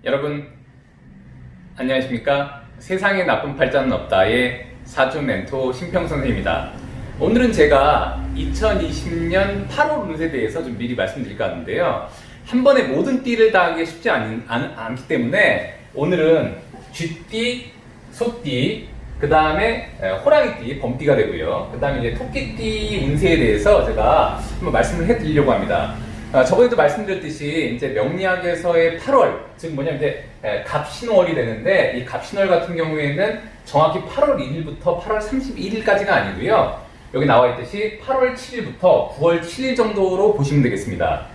여러분 안녕하십니까? 세상에 나쁜 팔자는 없다의 사주 멘토 심평 선생입니다. 오늘은 제가 2020년 8월 운세에 대해서 좀 미리 말씀드릴까 하는데요. 한 번에 모든 띠를 다 하기 쉽지 않기 때문에 오늘은 쥐띠, 소띠, 그 다음에 호랑이띠, 범띠가 되고요. 그 다음에 이제 토끼띠 운세에 대해서 제가 한번 말씀을 해드리려고 합니다. 저번에도 말씀드렸듯이 이제 명리학에서의 8월, 즉 뭐냐면 이제 갑신월이 되는데, 이 갑신월 같은 경우에는 정확히 8월 1일부터 8월 31일까지가 아니고요. 여기 나와 있듯이 8월 7일부터 9월 7일 정도로 보시면 되겠습니다.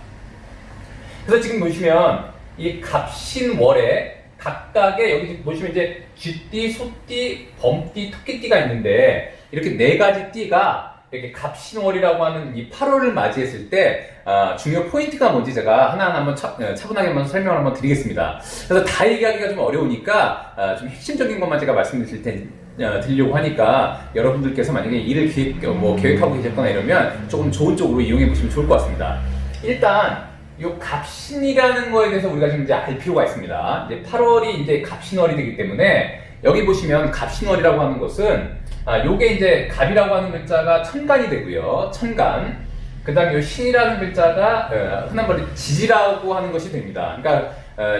그래서 지금 보시면 이 갑신월에 각각의 여기 보시면 이제 쥐띠, 소띠, 범띠, 토끼띠가 있는데, 이렇게 네 가지 띠가 이렇게 갑신월이라고 하는 이 8월을 맞이했을 때 중요 포인트가 뭔지 제가 하나하나 한번 차분하게 한번 설명을 한번 드리겠습니다. 그래서 다 얘기하기가 좀 어려우니까 좀 핵심적인 것만 제가 드리려고 하니까 여러분들께서 만약에 일을 계획하고 계셨거나 이러면 조금 좋은 쪽으로 이용해 보시면 좋을 것 같습니다. 일단 요 갑신이라는 거에 대해서 우리가 지금 이제 알 필요가 있습니다. 이제 8월이 이제 갑신월이 되기 때문에 여기 보시면 갑신월이라고 하는 것은 요게 이제 갑이라고 하는 글자가 천간이 되고요. 천간. 그 다음에 요 신이라는 글자가 흔한 말로 지지라고 하는 것이 됩니다. 그러니까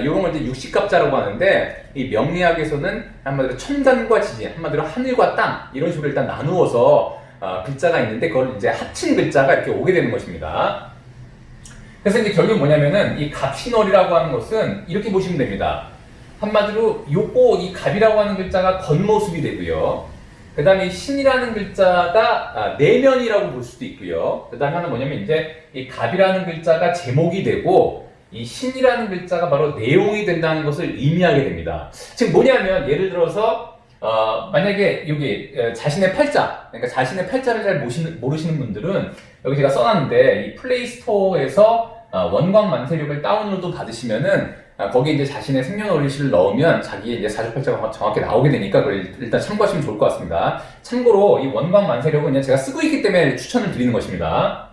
요런 걸 이제 육식갑자라고 하는데, 이 명리학에서는 한마디로 천간과 지지, 한마디로 하늘과 땅, 이런 식으로 일단 나누어서 글자가 있는데, 그걸 이제 합친 글자가 이렇게 오게 되는 것입니다. 그래서 이제 결국 뭐냐면은 이 갑신월이라고 하는 것은 이렇게 보시면 됩니다. 한마디로 이 갑이라고 하는 글자가 겉모습이 되고요. 그 다음에 신이라는 글자가 내면이라고 볼 수도 있고요. 그 다음에 하나 뭐냐면 이제 이 갑이라는 글자가 제목이 되고, 이 신이라는 글자가 바로 내용이 된다는 것을 의미하게 됩니다. 즉 뭐냐면 예를 들어서 만약에 여기 자신의 팔자, 그러니까 자신의 팔자를 잘 모르시는 분들은 여기 제가 써놨는데, 이 플레이스토어에서 원광만세력을 다운로드 받으시면은 거기에 이제 자신의 생년월일시를 넣으면 자기의 이제 사주팔자가 정확히 나오게 되니까 그걸 일단 참고하시면 좋을 것 같습니다. 참고로 이 원광만세력은 그냥 제가 쓰고 있기 때문에 추천을 드리는 것입니다.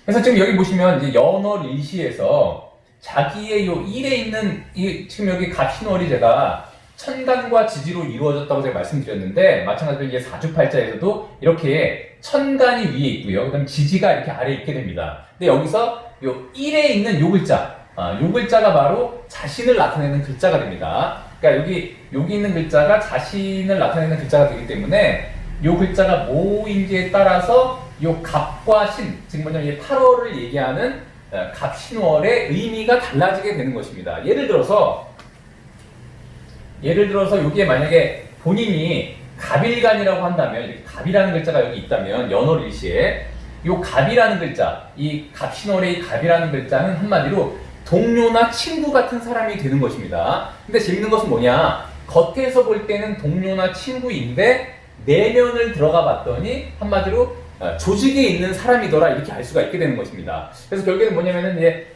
그래서 지금 여기 보시면 이제 연월일시에서 자기의 요 일에 있는 지금 여기 갑신월이 제가 천간과 지지로 이루어졌다고 제가 말씀드렸는데, 마찬가지로 이제 사주팔자에서도 이렇게 천간이 위에 있고요. 그다음 지지가 이렇게 아래에 있게 됩니다. 근데 여기서 요 일에 있는 요 글자, 요 글자가 바로 자신을 나타내는 글자가 됩니다. 그러니까 여기 있는 글자가 자신을 나타내는 글자가 되기 때문에 요 글자가 뭐인지에 따라서 요 갑과 신, 즉 뭐냐면 8월을 얘기하는 갑신월의 의미가 달라지게 되는 것입니다. 예를 들어서 여기에 만약에 본인이 갑일간이라고 한다면, 이렇게 갑이라는 글자가 여기 있다면 연월일시에 요 갑이라는 글자, 이 갑신월의 이 갑이라는 글자는 한마디로 동료나 친구 같은 사람이 되는 것입니다. 근데 재밌는 것은 뭐냐, 겉에서 볼 때는 동료나 친구인데 내면을 들어가 봤더니 한마디로 조직에 있는 사람이더라, 이렇게 알 수가 있게 되는 것입니다. 그래서 결국에는 뭐냐면은 이제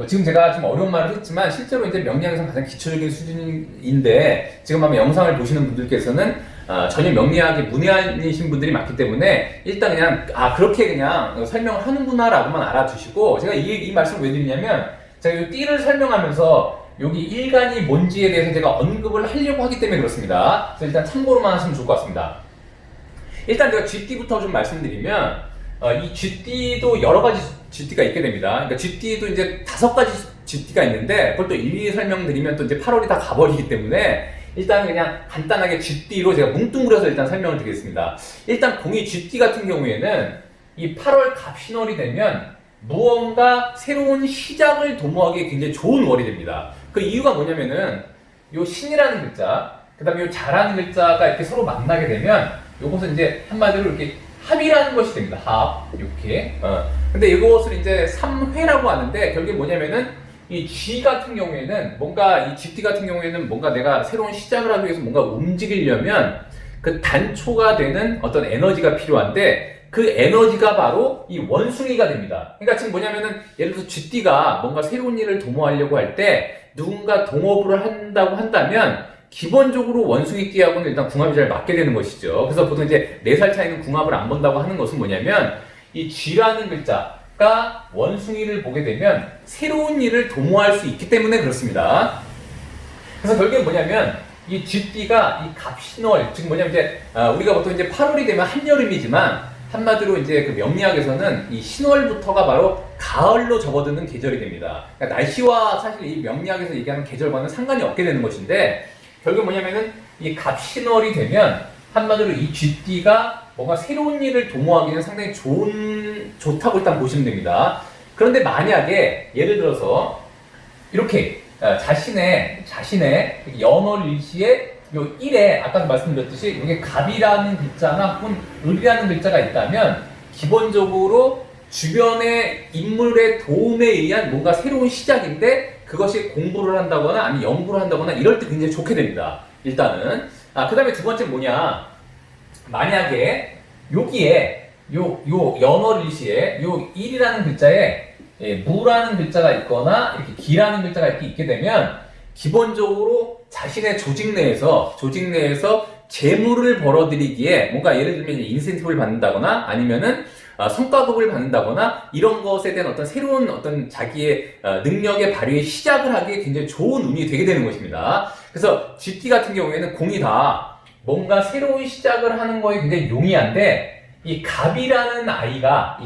지금 제가 좀 어려운 말을 했지만 실제로 이제 명리학에서 가장 기초적인 수준인데, 지금 아마 영상을 보시는 분들께서는 전혀 명리학에 문외한이신 분들이 많기 때문에 일단 그냥 그렇게 그냥 설명을 하는구나라고만 알아두시고, 제가 이 말씀을 왜 드리냐면, 제가 이 띠를 설명하면서 여기 일간이 뭔지에 대해서 제가 언급을 하려고 하기 때문에 그렇습니다. 그래서 일단 참고로만 하시면 좋을 것 같습니다. 일단 제가 쥐띠부터 좀 말씀드리면, 이 쥐띠도 여러 가지 쥐띠가 있게 됩니다. 그러니까 쥐띠도 이제 5가지 쥐띠가 있는데, 그걸 또 일일이 설명드리면 또 이제 8월이 다 가버리기 때문에 일단 그냥 간단하게 쥐띠로 제가 뭉뚱그려서 일단 설명을 드리겠습니다. 일단 공이 쥐띠 같은 경우에는 이 8월 갑신월이 되면 무언가 새로운 시작을 도모하기에 굉장히 좋은 월이 됩니다. 그 이유가 뭐냐면은 요 신이라는 글자, 그 다음에 요 자라는 글자가 이렇게 서로 만나게 되면 요것은 이제 한마디로 이렇게 합이라는 것이 됩니다. 합. 이렇게. 근데 이것을 이제 3회라고 하는데, 결국에 뭐냐면은 이 G 같은 경우에는 이 GT 같은 경우에는 뭔가 내가 새로운 시작을 하기 위해서 뭔가 움직이려면 그 단초가 되는 어떤 에너지가 필요한데, 그 에너지가 바로 이 원숭이가 됩니다. 그러니까 지금 뭐냐면은 예를 들어서 쥐띠가 뭔가 새로운 일을 도모하려고 할 때 누군가 동업을 한다고 한다면 기본적으로 원숭이띠하고는 일단 궁합이 잘 맞게 되는 것이죠. 그래서 보통 이제 4살 차이는 궁합을 안 본다고 하는 것은 뭐냐면, 이 쥐라는 글자, 쥐띠가 원숭이를 보게 되면 새로운 일을 도모할 수 있기 때문에 그렇습니다. 그래서 결국엔 뭐냐면 이 쥐띠가 이 갑신월, 즉 뭐냐면 이제 우리가 보통 이제 8월이 되면 한여름이지만 한마디로 이제 그 명리학에서는 이 신월부터가 바로 가을로 접어드는 계절이 됩니다. 그러니까 날씨와 사실 이 명리학에서 얘기하는 계절과는 상관이 없게 되는 것인데 결국 뭐냐면은 이 갑신월이 되면 한마디로 이 쥐띠가 뭔가 새로운 일을 도모하기는 상당히 좋다고 일단 보시면 됩니다. 그런데 만약에 예를 들어서 이렇게 자신의 연월일시에 요 1에 아까 말씀드렸듯이 이게 갑이라는 글자나 혹은 을이라는 글자가 있다면 기본적으로 주변의 인물의 도움에 의한 뭔가 새로운 시작인데 그것이 공부를 한다거나 아니면 연구를 한다거나 이럴 때 굉장히 좋게 됩니다. 일단은 그 다음에 두 번째 뭐냐, 만약에 여기에 요 연월일시에 요 1이라는 글자에 무라는 글자가 있거나 이렇게 기라는 글자가 이렇게 있게 되면 기본적으로 자신의 조직 내에서 재물을 벌어들이기에 뭔가 예를 들면 인센티브를 받는다거나 아니면은 성과급을 받는다거나 이런 것에 대한 어떤 새로운 어떤 자기의 능력의 발휘의 시작을 하기에 굉장히 좋은 운이 되게 되는 것입니다. 그래서 GT 같은 경우에는 공이 다 뭔가 새로운 시작을 하는 거에 굉장히 용이한데 이 갑이라는 아이가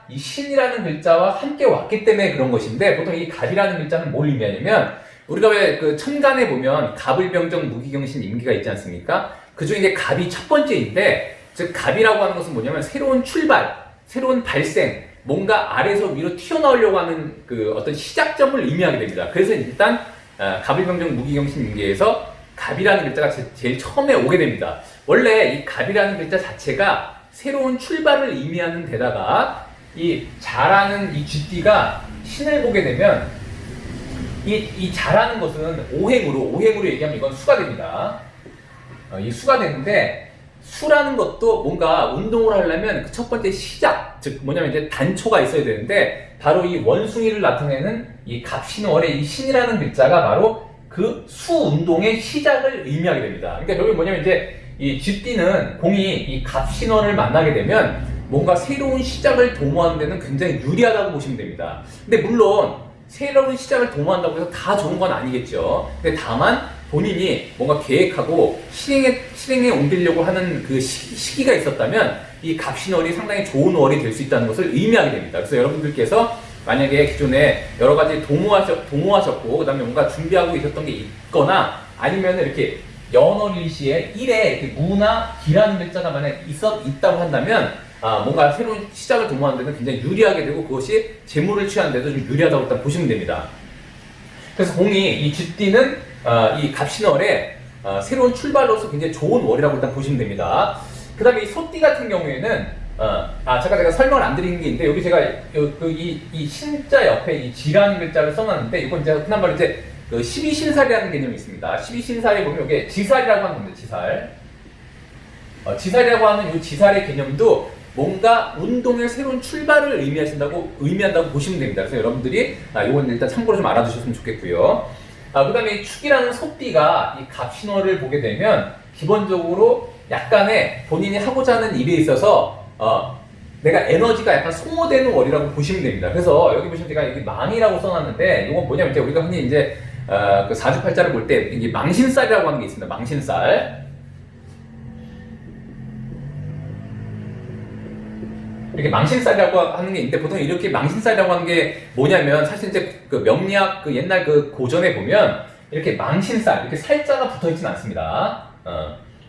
이 신이라는 글자와 함께 왔기 때문에 그런 것인데 보통 이 갑이라는 글자는 뭘 의미하냐면 우리가 왜 그 천간에 보면 갑을병정 무기경신 임기가 있지 않습니까? 그 중에 이제 갑이 첫 번째인데 즉 갑이라고 하는 것은 뭐냐면 새로운 출발, 새로운 발생, 뭔가 아래에서 위로 튀어나오려고 하는 그 어떤 시작점을 의미하게 됩니다. 그래서 일단 갑을병정 무기경신 임기에서 갑이라는 글자가 제일 처음에 오게 됩니다. 원래 이 갑이라는 글자 자체가 새로운 출발을 의미하는 데다가 이 자라는 이 쥐띠가 신을 보게 되면 이 자라는 것은 오행으로 얘기하면 이건 수가 됩니다. 이 수가 되는데 수라는 것도 뭔가 운동을 하려면 그 첫 번째 시작, 즉 뭐냐면 이제 단초가 있어야 되는데 바로 이 원숭이를 나타내는 이 갑신월의 이 신이라는 글자가 바로 그 수 운동의 시작을 의미하게 됩니다. 그러니까 여기 뭐냐면 이제 이 쥐띠는 공이 이 갑신월을 만나게 되면 뭔가 새로운 시작을 도모하는 데는 굉장히 유리하다고 보시면 됩니다. 근데 물론 새로운 시작을 도모한다고 해서 다 좋은 건 아니겠죠. 근데 다만 본인이 뭔가 계획하고 실행에 옮기려고 하는 그 시기가 있었다면 이 갑신월이 상당히 좋은 월이 될 수 있다는 것을 의미하게 됩니다. 그래서 여러분들께서 만약에 기존에 여러 가지 도모하셨고 그 다음에 뭔가 준비하고 있었던 게 있거나 아니면 이렇게 연월일시에 1에 이렇게 무나 기라는 글자가 만약 있다고 한다면 뭔가 새로운 시작을 도모하는 데는 굉장히 유리하게 되고 그것이 재물을 취하는 데도 좀 유리하다고 일단 보시면 됩니다. 그래서 공이 이 쥐띠는 이 갑신월에 새로운 출발로서 굉장히 좋은 월이라고 일단 보시면 됩니다. 그 다음에 이 소띠 같은 경우에는 잠깐 제가 설명을 안 드린 게 있는데 여기 제가 이 신자 옆에 이 지라는 글자를 써놨는데 이건 이제 흔한 말로 이제 그 12신살이라는 개념이 있습니다. 12신살에 보면 이게 지살이라고 하는 겁니다. 지살. 지살이라고 하는 이 지살의 개념도 뭔가 운동의 새로운 출발을 의미한다고 보시면 됩니다. 그래서 여러분들이 이건 일단 참고로 좀 알아두셨으면 좋겠고요. 그 다음에 축이라는 소띠가 이 갑신월을 보게 되면 기본적으로 약간의 본인이 하고자 하는 일에 있어서 내가 에너지가 약간 소모되는 월이라고 보시면 됩니다. 그래서 여기 보시면 제가 여기 망이라고 써놨는데 이건 뭐냐면 이제 우리가 흔히 이제 그 사주팔자를 볼 때 이게 망신살이라고 하는 게 있습니다. 망신살. 이렇게 망신살이라고 하는 게 있는데 보통 이렇게 망신살이라고 하는 게 뭐냐면 사실 이제 그 명리학 그 옛날 그 고전에 보면 이렇게 망신살 이렇게 살자가 붙어 있지는 않습니다.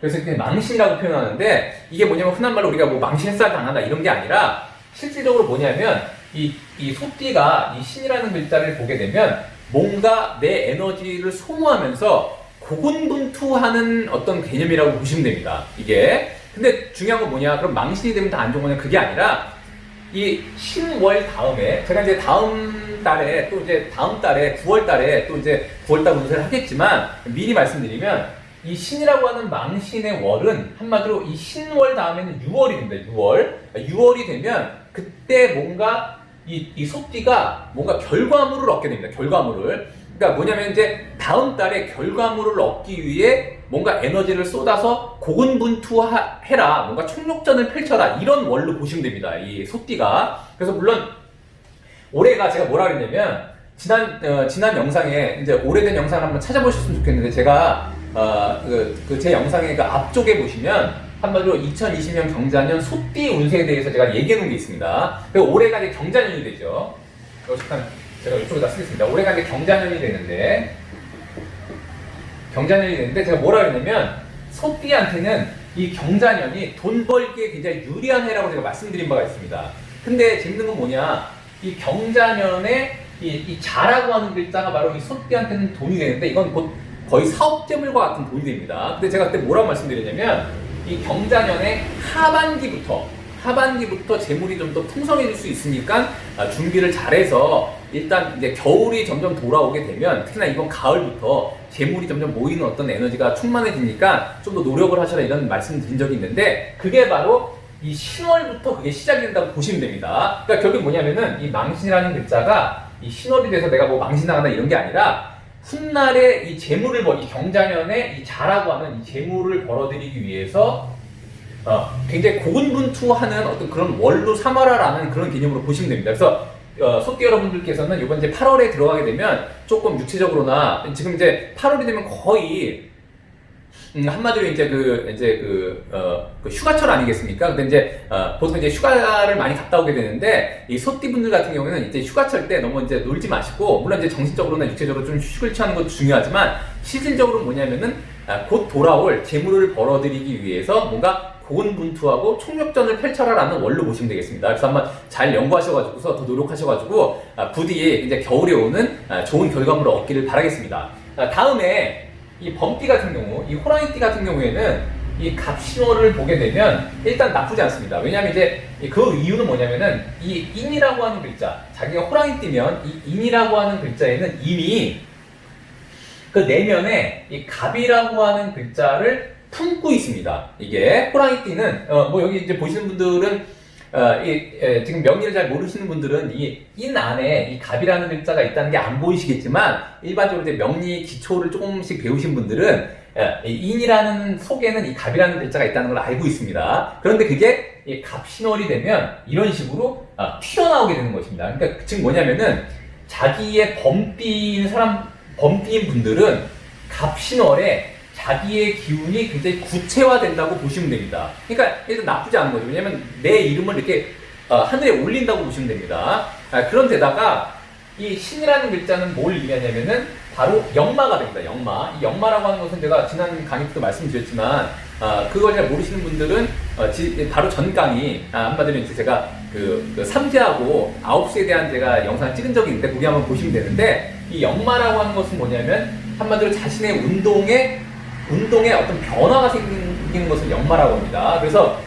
그래서 이렇게 망신이라고 표현하는데 이게 뭐냐면 흔한 말로 우리가 뭐 망신살 당한다 이런 게 아니라 실질적으로 뭐냐면 이 소띠가 이 신이라는 글자를 보게 되면 뭔가 내 에너지를 소모하면서 고군분투하는 어떤 개념이라고 보시면 됩니다. 이게 근데 중요한 건 뭐냐? 그럼 망신이 되면 다 안 좋은 거냐? 그게 아니라 이 신월 다음에 제가 이제 다음 달에 9월 달에 또 이제 9월달 운세를 하겠지만 미리 말씀드리면 이 신이라고 하는 망신의 월은 한마디로 이 신월 다음에는 6월이 됩니다. 6월이 되면 그때 뭔가 이 소띠가 뭔가 결과물을 얻게 됩니다. 결과물을 그러니까 뭐냐면 이제 다음 달에 결과물을 얻기 위해 뭔가 에너지를 쏟아서 고군분투해라, 뭔가 총력전을 펼쳐라, 이런 월로 보시면 됩니다. 이 소띠가. 그래서 물론 올해가 제가 뭐라 그랬냐면 지난 영상에 이제 오래된 영상을 한번 찾아보셨으면 좋겠는데 제가 제 영상의 그 앞쪽에 보시면 한마디로 2020년 경자년 소띠 운세에 대해서 제가 얘기해 놓은 게 있습니다. 그 올해가 이제 경자년이 되죠. 잠깐 제가 이쪽에다 쓰겠습니다. 올해가 이제 경자년이 되는데 제가 뭐라 그랬냐면 소띠한테는 이 경자년이 돈 벌기에 굉장히 유리한 해라고 제가 말씀드린 바가 있습니다. 근데 재밌는 건 뭐냐, 이 경자년에 이 자라고 하는 글자가 바로 이 소띠한테는 돈이 되는데 이건 곧 거의 사업재물과 같은 돈이 됩니다. 근데 제가 그때 뭐라고 말씀드렸냐면 이 경자년의 하반기부터 재물이 좀 더 풍성해질 수 있으니까 준비를 잘해서 일단 이제 겨울이 점점 돌아오게 되면 특히나 이번 가을부터 재물이 점점 모이는 어떤 에너지가 충만해지니까 좀 더 노력을 하셔라, 이런 말씀 드린 적이 있는데 그게 바로 이 신월부터 그게 시작이 된다고 보시면 됩니다. 그러니까 결국 뭐냐면은 이 망신이라는 글자가 이 신월이 돼서 내가 뭐 망신당한다 이런 게 아니라 훗날에 이 재물을 이 경자년에 이 자라고 하는 이 재물을 벌어들이기 위해서 굉장히 고군분투하는 어떤 그런 월로 삼아라라는 그런 개념으로 보시면 됩니다. 그래서 소띠 여러분들께서는 이번 이제 8월에 들어가게 되면 조금 육체적으로나 지금 이제 8월이 되면 거의 한마디로 이제 그 휴가철 아니겠습니까? 근데 이제 보통 이제 휴가를 많이 갔다 오게 되는데 이 소띠 분들 같은 경우는 이제 휴가철 때 너무 이제 놀지 마시고, 물론 이제 정신적으로나 육체적으로 좀 휴식을 취하는 것도 중요하지만 실질적으로 뭐냐면은 곧 돌아올 재물을 벌어들이기 위해서 뭔가 고군분투하고 총력전을 펼쳐라라는 월로 보시면 되겠습니다. 그래서 한번 잘 연구하셔가지고서 더 노력하셔가지고 부디 이제 겨울에 오는 좋은 결과물을 얻기를 바라겠습니다. 다음에 이 범띠 같은 경우, 이 호랑이띠 같은 경우에는 이 갑신월을 보게 되면 일단 나쁘지 않습니다. 왜냐하면 이제 그 이유는 뭐냐면은 이 인이라고 하는 글자, 자기가 호랑이띠면 이 인이라고 하는 글자에는 이미 그 내면에 이 갑이라고 하는 글자를 품고 있습니다. 이게 호랑이띠는 뭐 여기 이제 보시는 분들은 지금 명리를 잘 모르시는 분들은 이 인 안에 이 갑이라는 글자가 있다는 게 안 보이시겠지만 일반적으로 이제 명리 기초를 조금씩 배우신 분들은 이 인이라는 속에는 이 갑이라는 글자가 있다는 걸 알고 있습니다. 그런데 그게 이 갑신월이 되면 이런 식으로 튀어나오게 되는 것입니다. 그러니까 지금 뭐냐면은 자기의 범띠인 분들은 갑신월에 자기의 기운이 굉장히 구체화된다고 보시면 됩니다. 그러니까 일단 나쁘지 않은 거죠. 왜냐면 내 이름을 이렇게 하늘에 올린다고 보시면 됩니다. 그런 데다가 이 신이라는 글자는 뭘 의미하냐면은 바로 역마가 됩니다. 역마. 이 역마라고 하는 것은 제가 지난 강의 때도 말씀드렸지만 그걸 잘 모르시는 분들은 바로 전 강의 한마디로 이제 제가 그 삼재하고 9시에 대한 제가 영상을 찍은 적이 있는데 거기 한번 보시면 되는데 이 역마라고 하는 것은 뭐냐면 한마디로 자신의 운동에 어떤 변화가 생기는 것을 역마라고 합니다. 그래서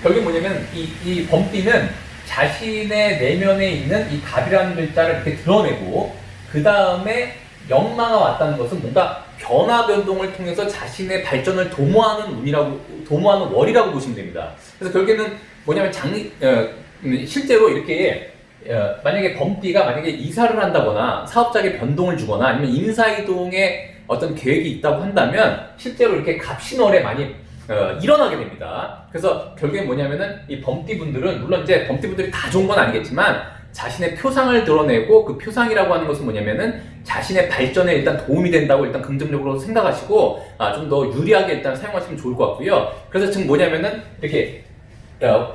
결국 뭐냐면 이 범띠는 자신의 내면에 있는 이 갑이라는 글자를 이렇게 드러내고 그 다음에 역마가 왔다는 것은 뭔가 변화 변동을 통해서 자신의 발전을 도모하는 월이라고 보시면 됩니다. 그래서 결국에는 뭐냐면 실제로 이렇게 만약에 범띠가 만약에 이사를 한다거나 사업장에 변동을 주거나 아니면 인사이동에 어떤 계획이 있다고 한다면 실제로 이렇게 갑신월에 많이 일어나게 됩니다. 그래서 결국에 뭐냐면은 이 범띠분들은 물론 이제 범띠분들이 다 좋은 건 아니겠지만 자신의 표상을 드러내고 그 표상이라고 하는 것은 뭐냐면은 자신의 발전에 일단 도움이 된다고 일단 긍정적으로 생각하시고 좀 더 유리하게 일단 사용하시면 좋을 것 같고요. 그래서 지금 뭐냐면은 이렇게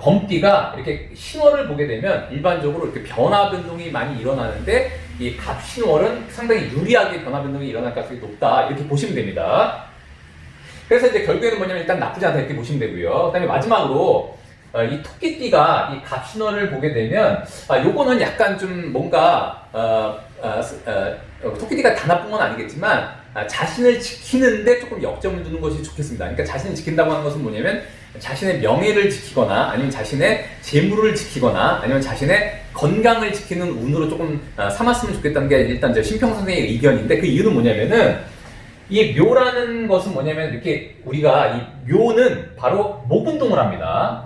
범띠가 이렇게 신월을 보게 되면 일반적으로 이렇게 변화 변동이 많이 일어나는데 이 갑신월은 상당히 유리하게 변화 변동이 일어날 가능성이 높다 이렇게 보시면 됩니다. 그래서 이제 결국에는 뭐냐면 일단 나쁘지 않다 이렇게 보시면 되고요. 그다음에 마지막으로 이 토끼띠가 이 갑신월을 보게 되면 요거는 약간 좀 뭔가 토끼띠가 다 나쁜 건 아니겠지만 자신을 지키는데 조금 역점을 두는 것이 좋겠습니다. 그러니까 자신을 지킨다고 하는 것은 뭐냐면 자신의 명예를 지키거나 아니면 자신의 재물을 지키거나 아니면 자신의 건강을 지키는 운으로 조금 삼았으면 좋겠다는 게 일단 제 심평 선생의 의견인데 그 이유는 뭐냐면은 이 묘라는 것은 뭐냐면 이렇게 우리가 이 묘는 바로 목운동을 합니다.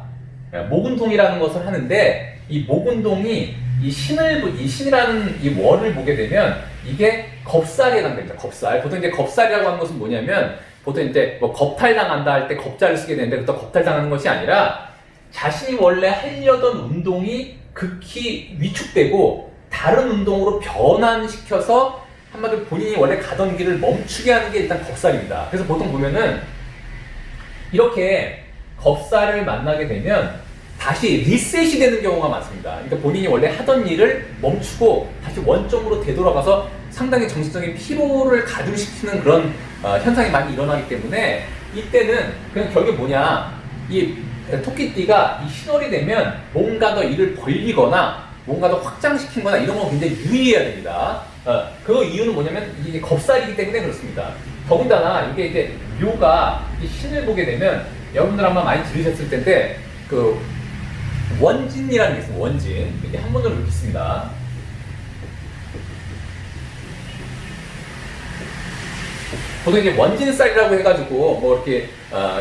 목운동이라는 것을 하는데 이 목운동이 이 신이라는 이 월을 보게 되면 이게 겁살에 해당됩니다. 겁살. 보통 이제 겁살이라고 하는 것은 뭐냐면 보통 이제 뭐 겁탈당한다 할 때 겁자를 쓰게 되는데 그것도 겁탈당하는 것이 아니라 자신이 원래 하려던 운동이 극히 위축되고 다른 운동으로 변환시켜서 한마디로 본인이 원래 가던 길을 멈추게 하는 게 일단 겁살입니다. 그래서 보통 보면은 이렇게 겁살을 만나게 되면 다시 리셋이 되는 경우가 많습니다. 그러니까 본인이 원래 하던 일을 멈추고 다시 원점으로 되돌아가서 상당히 정신적인 피로를 가중시키는 그런 현상이 많이 일어나기 때문에 이때는 그냥 결국에 뭐냐, 이 토끼띠가 이 신월이 되면 뭔가 더 일을 벌리거나 뭔가 더 확장시키거나 이런 거 굉장히 유의해야 됩니다. 그 이유는 뭐냐면 이게 겁살이기 때문에 그렇습니다. 더군다나 이게 이제 묘가 이 신을 보게 되면 여러분들 아마 많이 들으셨을 텐데 그 원진이라는 게 있습니다. 원진. 이렇게 한문으로 읽겠습니다. 보통 이제 원진살이라고 해가지고 뭐 이렇게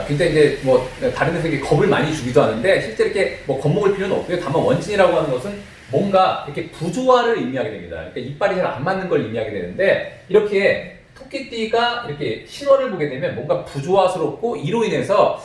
굉장히 이제 뭐 다른 데서 이렇게 겁을 많이 주기도 하는데 실제 이렇게 뭐 겁먹을 필요는 없고요. 다만 원진이라고 하는 것은 뭔가 이렇게 부조화를 의미하게 됩니다. 그러니까 이빨이 잘 안 맞는 걸 의미하게 되는데 이렇게 토끼띠가 이렇게 신호를 보게 되면 뭔가 부조화스럽고 이로 인해서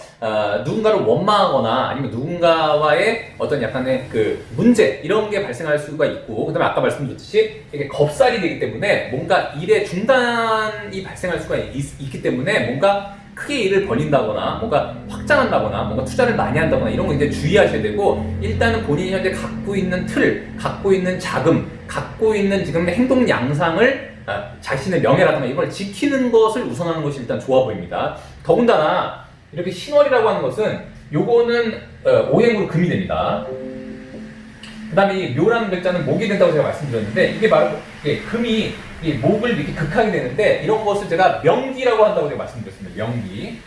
누군가를 원망하거나 아니면 누군가와의 어떤 약간의 그 문제 이런 게 발생할 수가 있고, 그다음에 아까 말씀드렸듯이 이게 겁살이 되기 때문에 뭔가 일의 중단이 발생할 수가 있기 때문에 뭔가 크게 일을 벌린다거나 뭔가 확장한다거나 뭔가 투자를 많이 한다거나 이런 거 이제 주의하셔야 되고, 일단은 본인이 현재 갖고 있는 틀, 갖고 있는 자금, 갖고 있는 지금 행동 양상을 자신의 명예라든가 이걸 지키는 것을 우선하는 것이 일단 좋아 보입니다. 더군다나 이렇게 신월이라고 하는 것은 요거는 오행으로 금이 됩니다. 그 다음에 이 묘라는 글자는 목이 된다고 제가 말씀드렸는데 이게 바로 금이 이 목을 이렇게 극하게 되는데 이런 것을 제가 명기라고 한다고 제가 말씀드렸습니다. 명기.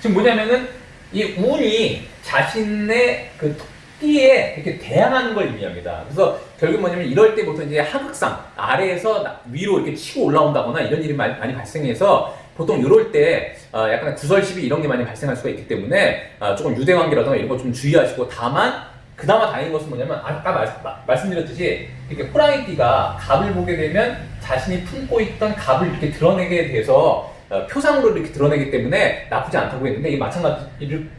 지금 뭐냐면은 이 운이 자신의 그 띠에 이렇게 대항하는 걸 의미합니다. 그래서 결국 뭐냐면 이럴 때 보통 이제 하극상 아래에서 위로 이렇게 치고 올라온다거나 이런 일이 많이 발생해서 보통 이럴 때 약간 구설시비 이런 게 많이 발생할 수가 있기 때문에 조금 유대관계라든가 이런 거 좀 주의하시고, 다만 그나마 다행인 것은 뭐냐면 아까 말씀드렸듯이 이렇게 호랑이띠가 갑을 보게 되면 자신이 품고 있던 갑을 이렇게 드러내게 돼서 표상으로 이렇게 드러내기 때문에 나쁘지 않다고 했는데, 이게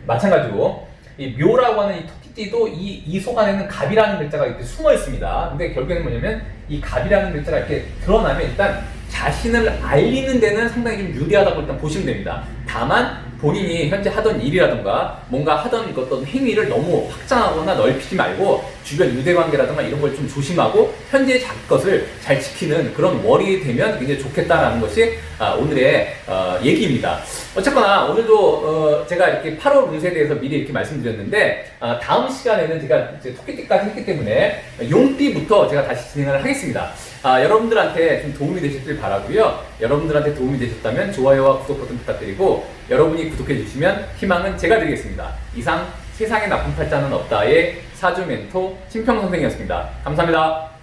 마찬가지로 이 묘라고 하는 이 토끼띠도 이 속 안에는 갑이라는 글자가 이렇게 숨어 있습니다. 근데 결국에는 뭐냐면 이 갑이라는 글자가 이렇게 드러나면 일단 자신을 알리는 데는 상당히 좀 유리하다고 일단 보시면 됩니다. 다만 본인이 현재 하던 일이라든가 뭔가 하던 어떤 행위를 너무 확장하거나 넓히지 말고 주변 유대관계라든가 이런 걸 좀 조심하고 현재 자기 것을 잘 지키는 그런 월이 되면 굉장히 좋겠다라는 것이 오늘의 얘기입니다. 어쨌거나 오늘도 제가 이렇게 8월 운세에 대해서 미리 이렇게 말씀드렸는데 다음 시간에는 제가 이제 토끼띠까지 했기 때문에 용띠부터 제가 다시 진행을 하겠습니다. 여러분들한테 좀 도움이 되셨길 바라고요. 여러분들한테 도움이 되셨다면 좋아요와 구독 버튼 부탁드리고, 여러분이 구독해 주시면 희망은 제가 드리겠습니다. 이상 세상에 나쁜 팔자는 없다의 사주 멘토 신평 선생이었습니다. 감사합니다.